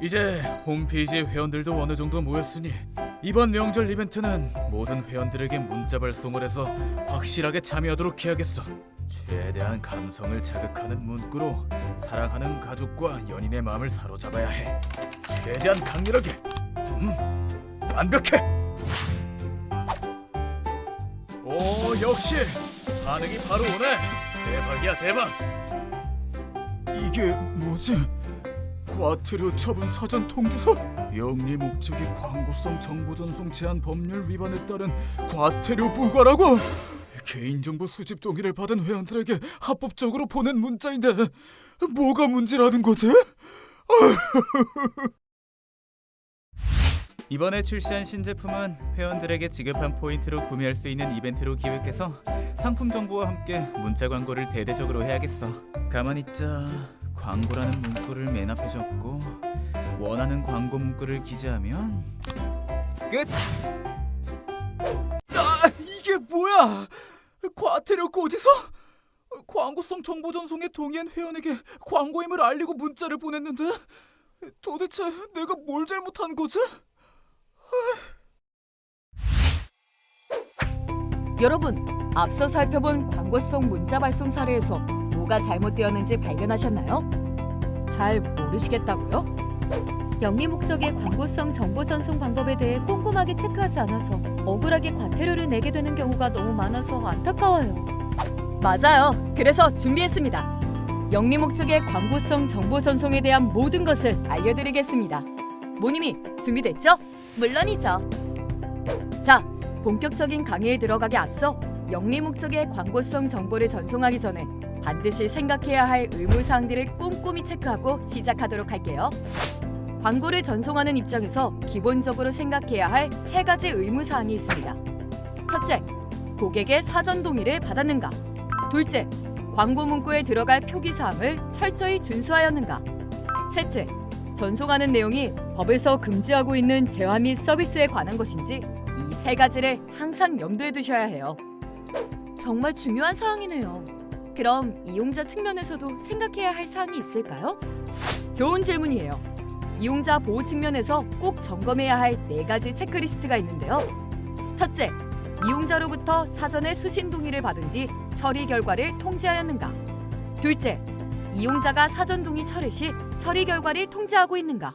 이제 홈페이지 회원들도 어느 정도 모였으니 이번 명절 이벤트는 모든 회원들에게 문자 발송을 해서 확실하게 참여하도록 해야겠어. 최대한 감성을 자극하는 문구로 사랑하는 가족과 연인의 마음을 사로잡아야 해. 최대한 강렬하게. 완벽해. 오, 역시 반응이 바로 오네. 대박이야, 대박. 이게 뭐지? 과태료 처분 사전 통지서? 영리 목적의 광고성 정보 전송 제한 법률 위반에 따른 과태료 부과라고? 개인정보 수집 동의를 받은 회원들에게 합법적으로 보낸 문자인데 뭐가 문제라는 거지? 이번에 출시한 신제품은 회원들에게 지급한 포인트로 구매할 수 있는 이벤트로 기획해서 상품 정보와 함께 문자 광고를 대대적으로 해야겠어. 가만히 있자. 광고라는 문구를 맨 앞에 적고 원하는 광고 문구를 기재하면 끝! 이게 뭐야? 과태료 고지서? 광고성 정보 전송에 동의한 회원에게 광고임을 알리고 문자를 보냈는데 도대체 내가 뭘 잘못한 거지? 여러분, 앞서 살펴본 광고성 문자 발송 사례에서 뭐가 잘못되었는지 발견하셨나요? 잘 모르시겠다고요? 영리 목적의 광고성 정보 전송 방법에 대해 꼼꼼하게 체크하지 않아서 억울하게 과태료를 내게 되는 경우가 너무 많아서 안타까워요. 맞아요. 그래서 준비했습니다. 영리 목적의 광고성 정보 전송에 대한 모든 것을 알려드리겠습니다. 모님이 준비됐죠? 물론이죠. 자, 본격적인 강의에 들어가기 앞서 영리 목적의 광고성 정보를 전송하기 전에 반드시 생각해야 할 의무사항들을 꼼꼼히 체크하고 시작하도록 할게요. 광고를 전송하는 입장에서 기본적으로 생각해야 할 3가지 의무사항이 있습니다. 첫째, 고객의 사전 동의를 받았는가? 둘째, 광고 문구에 들어갈 표기사항을 철저히 준수하였는가? 셋째, 전송하는 내용이 법에서 금지하고 있는 재화 및 서비스에 관한 것인지 이 3가지를 항상 염두에 두셔야 해요. 정말 중요한 사항이네요. 그럼 이용자 측면에서도 생각해야 할 사항이 있을까요? 좋은 질문이에요. 이용자 보호 측면에서 꼭 점검해야 할 4가지 체크리스트가 있는데요. 첫째, 이용자로부터 사전에 수신 동의를 받은 뒤 처리 결과를 통지하였는가? 둘째, 이용자가 사전 동의 철회 시 처리 결과를 통지하고 있는가?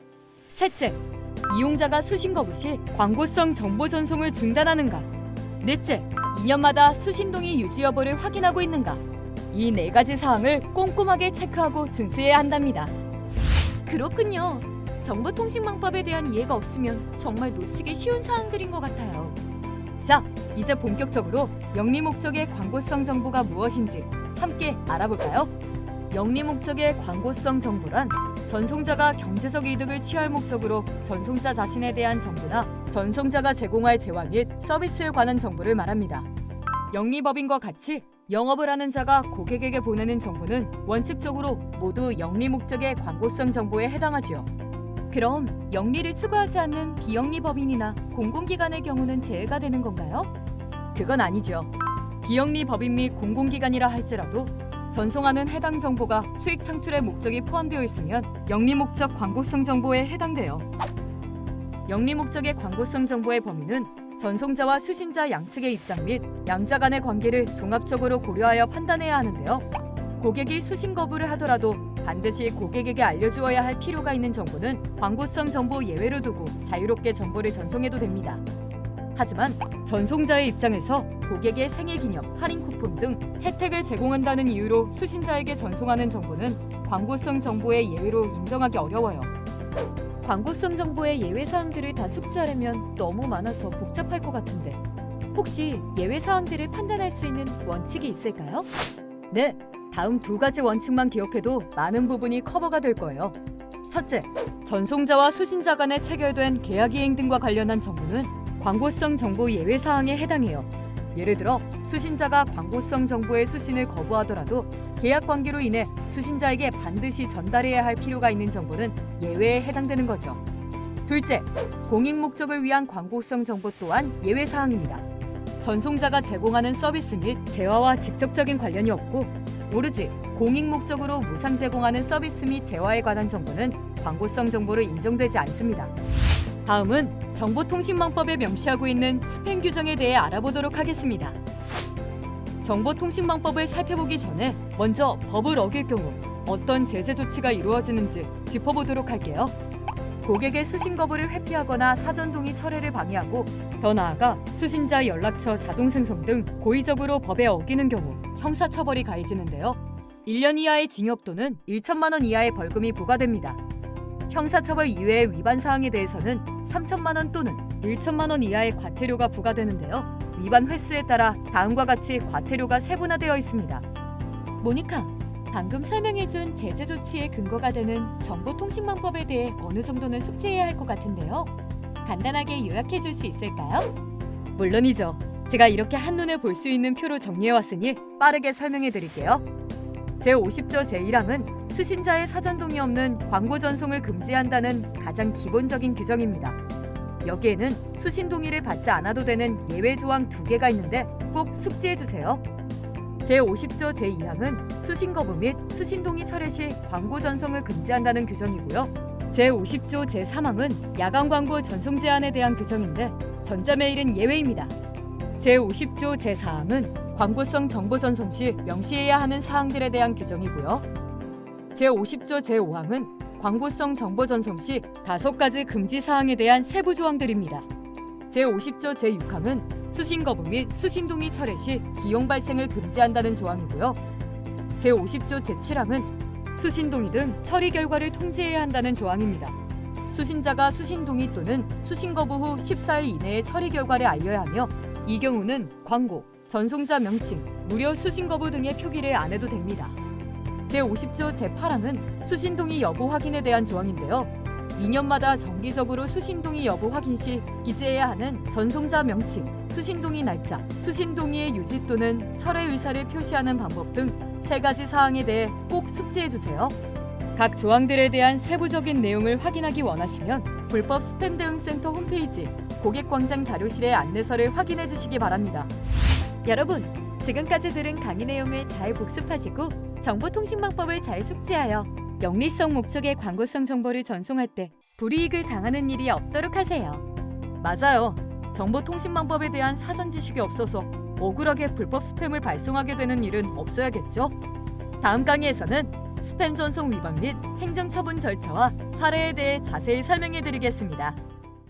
셋째, 이용자가 수신 거부 시 광고성 정보 전송을 중단하는가? 넷째, 2년마다 수신 동의 유지 여부를 확인하고 있는가? 이 4가지 사항을 꼼꼼하게 체크하고 준수해야 한답니다. 그렇군요. 정보통신망법에 대한 이해가 없으면 정말 놓치기 쉬운 사항들인 것 같아요. 자, 이제 본격적으로 영리 목적의 광고성 정보가 무엇인지 함께 알아볼까요? 영리 목적의 광고성 정보란 전송자가 경제적 이득을 취할 목적으로 전송자 자신에 대한 정보나 전송자가 제공할 재화 및 서비스에 관한 정보를 말합니다. 영리법인과 같이 영업을 하는 자가 고객에게 보내는 정보는 원칙적으로 모두 영리 목적의 광고성 정보에 해당하지요. 그럼 영리를 추구하지 않는 비영리법인이나 공공기관의 경우는 제외가 되는 건가요? 그건 아니죠. 비영리법인 및 공공기관이라 할지라도 전송하는 해당 정보가 수익 창출의 목적이 포함되어 있으면 영리 목적 광고성 정보에 해당돼요. 영리 목적의 광고성 정보의 범위는 전송자와 수신자 양측의 입장 및 양자 간의 관계를 종합적으로 고려하여 판단해야 하는데요. 고객이 수신 거부를 하더라도 반드시 고객에게 알려주어야 할 필요가 있는 정보는 광고성 정보 예외로 두고 자유롭게 정보를 전송해도 됩니다. 하지만 전송자의 입장에서 고객의 생일기념, 할인 쿠폰 등 혜택을 제공한다는 이유로 수신자에게 전송하는 정보는 광고성 정보의 예외로 인정하기 어려워요. 광고성 정보의 예외 사항들을 다 숙지하려면 너무 많아서 복잡할 것 같은데 혹시 예외 사항들을 판단할 수 있는 원칙이 있을까요? 네, 다음 2가지 원칙만 기억해도 많은 부분이 커버가 될 거예요. 첫째, 전송자와 수신자 간에 체결된 계약이행 등과 관련한 정보는 광고성 정보 예외 사항에 해당해요. 예를 들어 수신자가 광고성 정보의 수신을 거부하더라도 계약 관계로 인해 수신자에게 반드시 전달해야 할 필요가 있는 정보는 예외에 해당되는 거죠. 둘째, 공익 목적을 위한 광고성 정보 또한 예외 사항입니다. 전송자가 제공하는 서비스 및 재화와 직접적인 관련이 없고 오로지 공익 목적으로 무상 제공하는 서비스 및 재화에 관한 정보는 광고성 정보로 인정되지 않습니다. 다음은 정보통신망법에 명시하고 있는 스팸 규정에 대해 알아보도록 하겠습니다. 정보통신망법을 살펴보기 전에 먼저 법을 어길 경우 어떤 제재 조치가 이루어지는지 짚어보도록 할게요. 고객의 수신 거부를 회피하거나 사전 동의 철회를 방해하고, 더 나아가 수신자 연락처 자동 생성 등 고의적으로 법에 어기는 경우 형사처벌이 가해지는데요. 1년 이하의 징역 또는 1천만 원 이하의 벌금이 부과됩니다. 형사처벌 이외의 위반 사항에 대해서는 3천만 원 또는 1천만 원 이하의 과태료가 부과되는데요. 위반 횟수에 따라 다음과 같이 과태료가 세분화되어 있습니다. 모니카, 방금 설명해준 제재 조치의 근거가 되는 정보통신망법에 대해 어느 정도는 숙지해야 할 것 같은데요. 간단하게 요약해 줄 수 있을까요? 물론이죠. 제가 이렇게 한눈에 볼 수 있는 표로 정리해왔으니 빠르게 설명해 드릴게요. 제50조 제1항은 수신자의 사전 동의 없는 광고 전송을 금지한다는 가장 기본적인 규정입니다. 여기에는 수신 동의를 받지 않아도 되는 예외 조항 2개가 있는데 꼭 숙지해 주세요. 제50조 제2항은 수신 거부 및 수신 동의 철회 시 광고 전송을 금지한다는 규정이고요. 제50조 제3항은 야간 광고 전송 제한에 대한 규정인데 전자메일은 예외입니다. 제50조 제4항은 광고성 정보 전송 시 명시해야 하는 사항들에 대한 규정이고요. 제50조 제5항은 광고성 정보 전송 시 5가지 금지 사항에 대한 세부 조항들입니다. 제50조 제6항은 수신 거부 및 수신 동의 철회 시 비용 발생을 금지한다는 조항이고요. 제50조 제7항은 수신 동의 등 처리 결과를 통지해야 한다는 조항입니다. 수신자가 수신 동의 또는 수신 거부 후 14일 이내에 처리 결과를 알려야 하며, 이 경우는 광고, 전송자 명칭, 무료 수신 거부 등의 표기를 안 해도 됩니다. 제50조 제8항은 수신 동의 여부 확인에 대한 조항인데요. 2년마다 정기적으로 수신 동의 여부 확인 시 기재해야 하는 전송자 명칭, 수신 동의 날짜, 수신 동의의 유지 또는 철회 의사를 표시하는 방법 등 3가지 사항에 대해 꼭 숙지해 주세요. 각 조항들에 대한 세부적인 내용을 확인하기 원하시면 불법 스팸 대응 센터 홈페이지 고객광장 자료실의 안내서를 확인해 주시기 바랍니다. 여러분, 지금까지 들은 강의 내용을 잘 복습하시고 정보통신망법을 잘 숙지하여 영리성 목적의 광고성 정보를 전송할 때 불이익을 당하는 일이 없도록 하세요. 맞아요. 정보통신망법에 대한 사전 지식이 없어서 억울하게 불법 스팸을 발송하게 되는 일은 없어야겠죠? 다음 강의에서는 스팸 전송 위반 및 행정처분 절차와 사례에 대해 자세히 설명해 드리겠습니다.